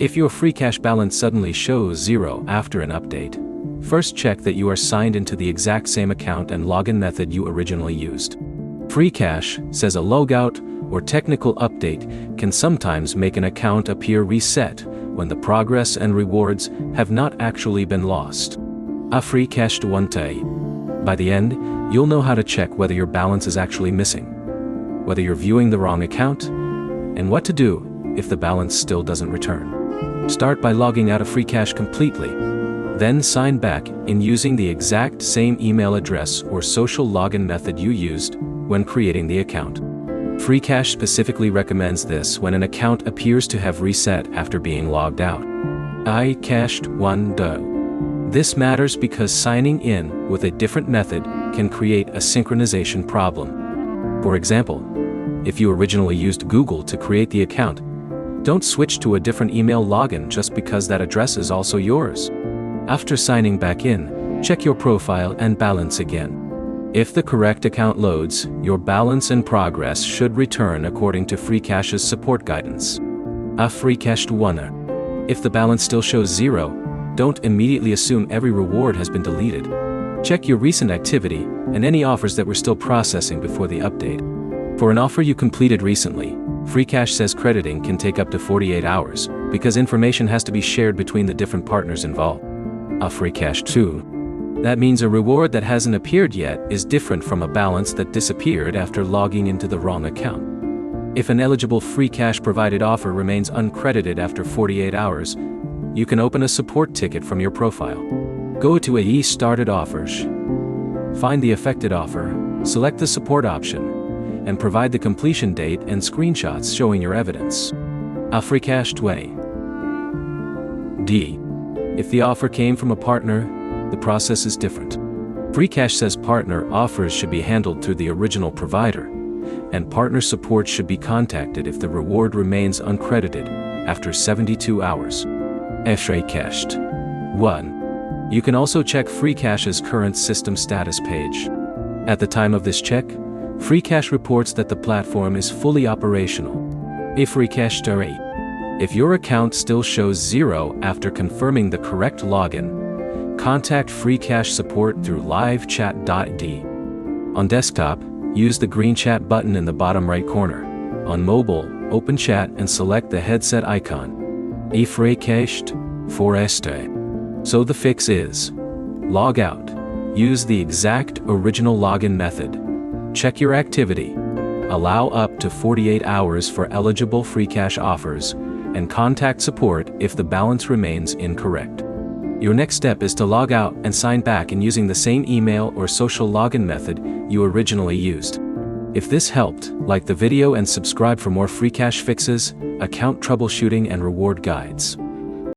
If your Freecash balance suddenly shows 0 after an update, first check that you are signed into the exact same account and login method you originally used. Freecash says a logout or technical update can sometimes make an account appear reset when the progress and rewards have not actually been lost. A Freecash one day. By the end, you'll know how to check whether your balance is actually missing, whether you're viewing the wrong account, and what to do if the balance still doesn't return. Start by logging out of Freecash completely, then sign back in using the exact same email address or social login method you used when creating the account. Freecash specifically recommends this when an account appears to have reset after being logged out. I cached one do. This matters because signing in with a different method can create a synchronization problem. For example, if you originally used Google to create the account, don't switch to a different email login just because that address is also yours. After signing back in, check your profile and balance again. If the correct account loads, your balance and progress should return according to Freecash's support guidance. A Freecash one. If the balance still shows 0, don't immediately assume every reward has been deleted. Check your recent activity and any offers that were still processing before the update. For an offer you completed recently, Freecash says crediting can take up to 48 hours because information has to be shared between the different partners involved. A Freecash 2. That means a reward that hasn't appeared yet is different from a balance that disappeared after logging into the wrong account. If an eligible Freecash provided offer remains uncredited after 48 hours, you can open a support ticket from your profile. Go to AE Started Offers. Find the affected offer, select the support option, and provide the completion date and screenshots showing your evidence. A Freecash 2. D. If the offer came from a partner, the process is different. Freecash says partner offers should be handled through the original provider, and partner support should be contacted if the reward remains uncredited after 72 hours. Freecash 1. You can also check Freecash's current system status page. At the time of this check, Freecash reports that the platform is fully operational. A Freecash 3. If your account still shows 0 after confirming the correct login, contact Freecash support through livechat.d. On desktop, use the green chat button in the bottom right corner. On mobile, open chat and select the headset icon. A Freecash 4. So the fix is: log out, use the exact original login method, check your activity, allow up to 48 hours for eligible Freecash offers, and contact support if the balance remains incorrect. Your next step is to log out and sign back in using the same email or social login method you originally used. If this helped, like the video and subscribe for more Freecash fixes, account troubleshooting and reward guides.